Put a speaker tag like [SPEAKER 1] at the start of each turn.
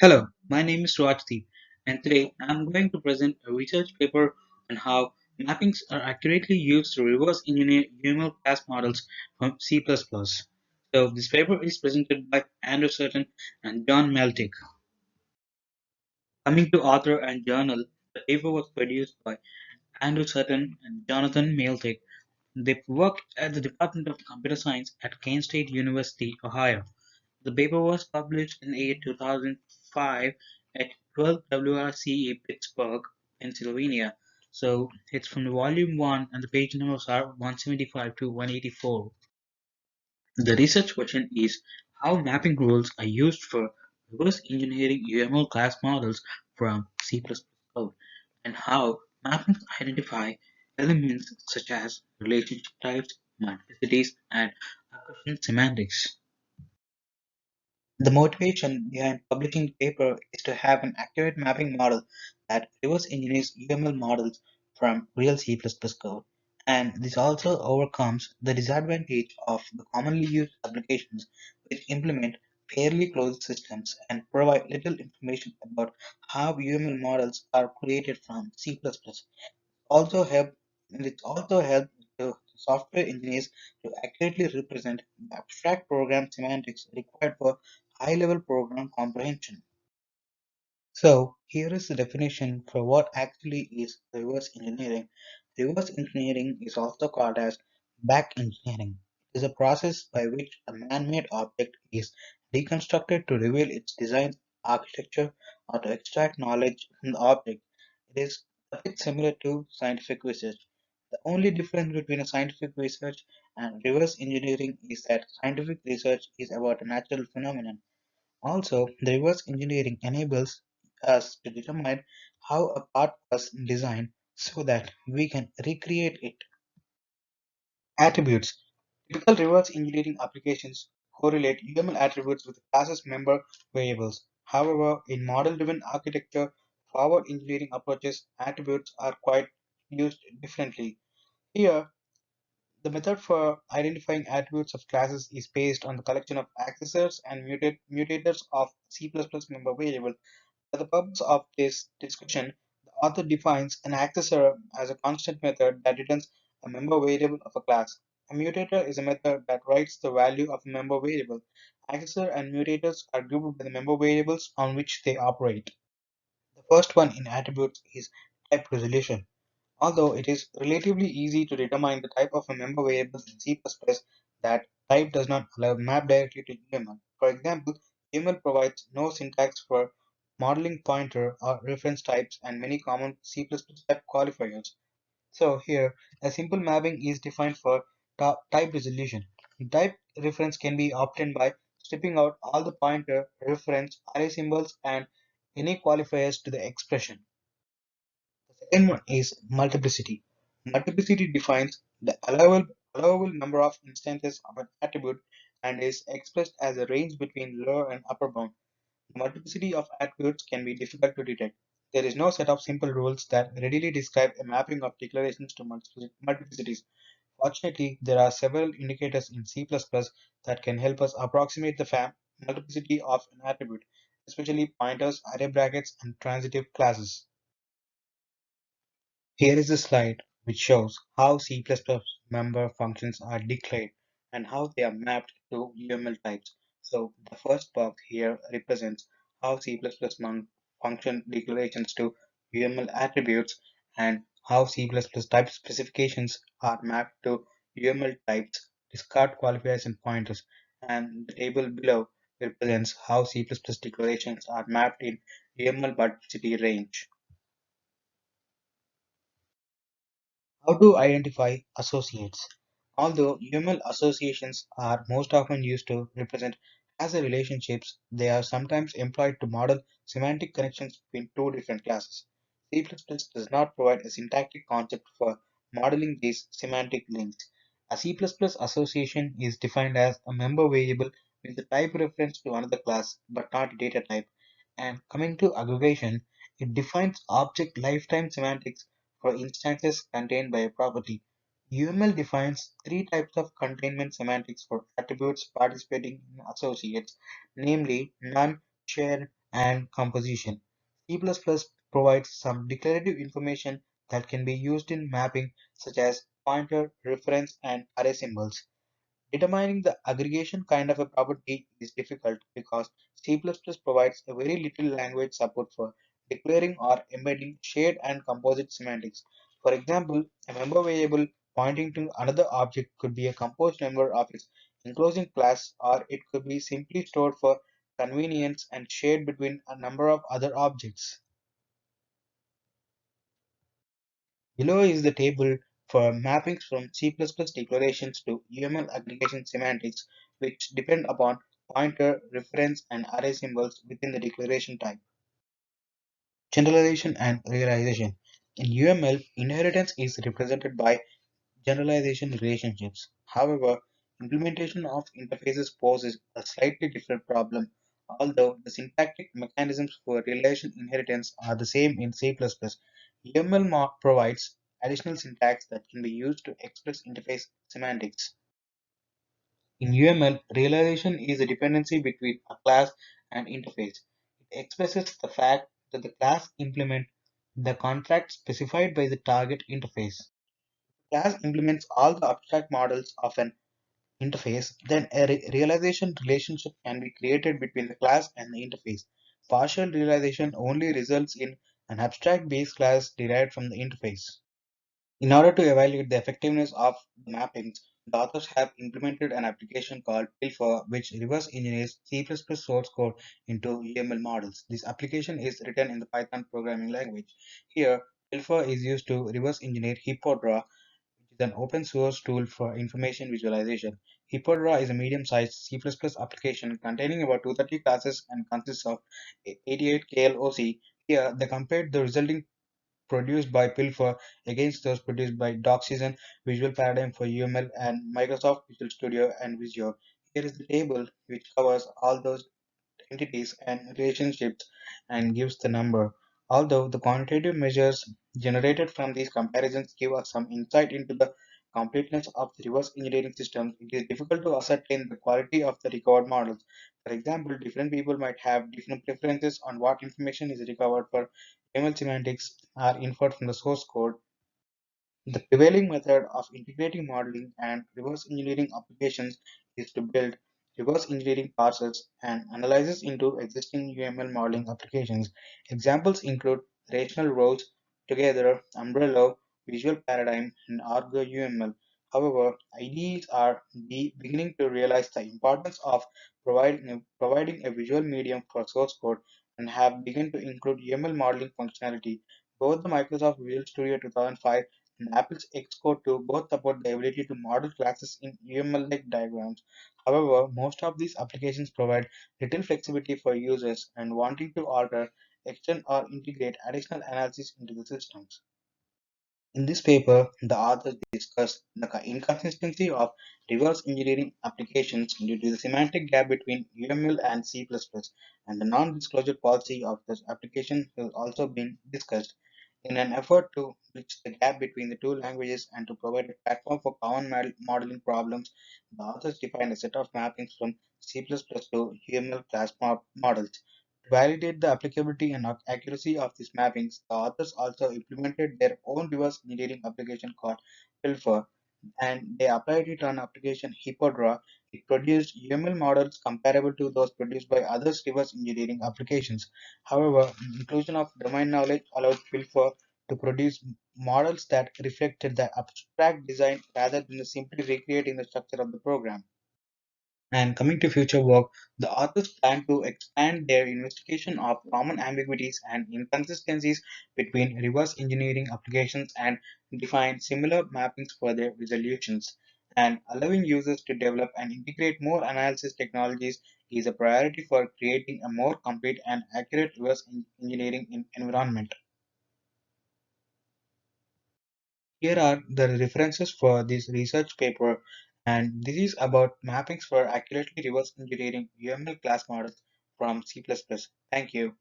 [SPEAKER 1] Hello, my name is Rajdeep, and today I'm going to present a research paper on how mappings are accurately used to reverse engineer UML class models from C++. So this paper is presented by Andrew Sutton and John Meltick. Coming to author and journal, the paper was produced by Andrew Sutton and Jonathan Meltick. They worked at the Department of Computer Science at Kent State University, Ohio. The paper was published in year 2005 at 12 WRCE Pittsburgh, Pennsylvania. So it's from the volume 1 and the page numbers are 175 to 184. The research question is how mapping rules are used for reverse engineering UML class models from C++ code and how mappings identify elements such as relationship types, multiplicities, and recursion semantics. The motivation behind publishing the paper is to have an accurate mapping model that reverse engineers UML models from real C++ code. And this also overcomes the disadvantage of the commonly used applications which implement fairly closed systems and provide little information about how UML models are created from C++. Also help it also helps the software engineers to accurately represent the abstract program semantics required for high-level program comprehension. So here is the definition for what actually is reverse engineering. Reverse engineering is also called as back engineering. It is a process by which a man-made object is reconstructed to reveal its design architecture or to extract knowledge from the object. It is a bit similar to scientific research. The only difference between a scientific research and reverse engineering is that scientific research is about a natural phenomenon. Also, the reverse engineering enables us to determine how a part was designed so that we can recreate it. Attributes. Typical reverse engineering applications correlate UML attributes with classes member variables. However, in model-driven architecture, forward engineering approaches, attributes are quite used differently. Here, the method for identifying attributes of classes is based on the collection of accessors and mutators of C++ member variable. For the purpose of this discussion, the author defines an accessor as a constant method that returns a member variable of a class. A mutator is a method that writes the value of a member variable. Accessor and mutators are grouped by the member variables on which they operate. The first one in attributes is type resolution. Although it is relatively easy to determine the type of a member variable in C++, that type does not allow map directly to UML. For example, UML provides no syntax for modeling pointer or reference types and many common C++ type qualifiers. So here, a simple mapping is defined for type resolution. Type reference can be obtained by stripping out all the pointer, reference, array symbols, and any qualifiers to the expression. Second one is multiplicity. Multiplicity defines the allowable number of instances of an attribute and is expressed as a range between lower and upper bound. The multiplicity of attributes can be difficult to detect. There is no set of simple rules that readily describe a mapping of declarations to multiplicities. Fortunately, there are several indicators in C++ that can help us approximate the multiplicity of an attribute, especially pointers, array brackets, and transitive classes. Here is a slide which shows how C++ member functions are declared and how they are mapped to UML types. So the first box here represents how C++ function declarations to UML attributes and how C++ type specifications are mapped to UML types, discard qualifiers and pointers. And the table below represents how C++ declarations are mapped in UML multiplicity range. How to identify associates. Although UML associations are most often used to represent as relationships, they are sometimes employed to model semantic connections between two different classes. C++ does not provide a syntactic concept for modeling these semantic links. A C++ association is defined as a member variable with the type reference to another class but not data type. And coming to aggregation, it defines object lifetime semantics for instances contained by a property. UML defines three types of containment semantics for attributes participating in associates, namely none, shared, and composition. C++ provides some declarative information that can be used in mapping such as pointer, reference, and array symbols. Determining the aggregation kind of a property is difficult because C++ provides a very little language support for declaring or embedding shared and composite semantics. For example, a member variable pointing to another object could be a composed member of its enclosing class, or it could be simply stored for convenience and shared between a number of other objects. Below is the table for mappings from C++ declarations to UML aggregation semantics, which depend upon pointer, reference, and array symbols within the declaration type. Generalization and realization. In UML, inheritance is represented by generalization relationships. However, implementation of interfaces poses a slightly different problem, although the syntactic mechanisms for relation inheritance are the same in C++. UML provides additional syntax that can be used to express interface semantics. In UML, realization is a dependency between a class and interface. It expresses the fact that the class implements the contract specified by the target interface. Class implements all the abstract models of an interface, then a realization relationship can be created between the class and the interface. Partial realization only results in an abstract base class derived from the interface. In order to evaluate the effectiveness of the mappings, the authors have implemented an application called Pilfer, which reverse engineers C++ source code into UML models. This application is written in the Python programming language. Here, Pilfer is used to reverse engineer HippoDraw, which is an open source tool for information visualization. HippoDraw is a medium-sized C++ application containing about 230 classes and consists of 88 KLOC. Here, they compared the resulting produced by Pilfer against those produced by DocSeason, Visual Paradigm for UML, and Microsoft Visual Studio and Visio. Here is the table which covers all those entities and relationships and gives the number. Although the quantitative measures generated from these comparisons give us some insight into the completeness of the reverse engineering system, it is difficult to ascertain the quality of the recovered models. For example, different people might have different preferences on what information is recovered for ML semantics are inferred from the source code. The prevailing method of integrating modeling and reverse engineering applications is to build reverse engineering parsers and analyzes into existing UML modeling applications. Examples include rational rows, together, umbrella, visual paradigm, and Argo UML. However, IDEs are beginning to realize the importance of providing a visual medium for source code and have begun to include UML modeling functionality. Both the Microsoft Visual Studio 2005 and Apple's Xcode 2 both support the ability to model classes in UML-like diagrams. However, most of these applications provide little flexibility for users and wanting to alter, extend, or integrate additional analysis into the systems. In this paper, the authors discuss the inconsistency of reverse engineering applications due to the semantic gap between UML and C++, and the non-disclosure policy of this application has also been discussed. In an effort to bridge the gap between the two languages and to provide a platform for common modeling problems, the authors defined a set of mappings from C++ to UML class models. To validate the applicability and accuracy of these mappings, the authors also implemented their own reverse engineering application called Pilfer, and they applied it on application HippoDraw. It produced UML models comparable to those produced by other reverse engineering applications. However, inclusion of domain knowledge allowed Pilfer to produce models that reflected the abstract design rather than simply recreating the structure of the program. And coming to future work, the authors plan to expand their investigation of common ambiguities and inconsistencies between reverse engineering applications and define similar mappings for their resolutions. And allowing users to develop and integrate more analysis technologies is a priority for creating a more complete and accurate reverse engineering environment. Here are the references for this research paper, and this is about mappings for accurately reverse engineering UML class models from C++. Thank you.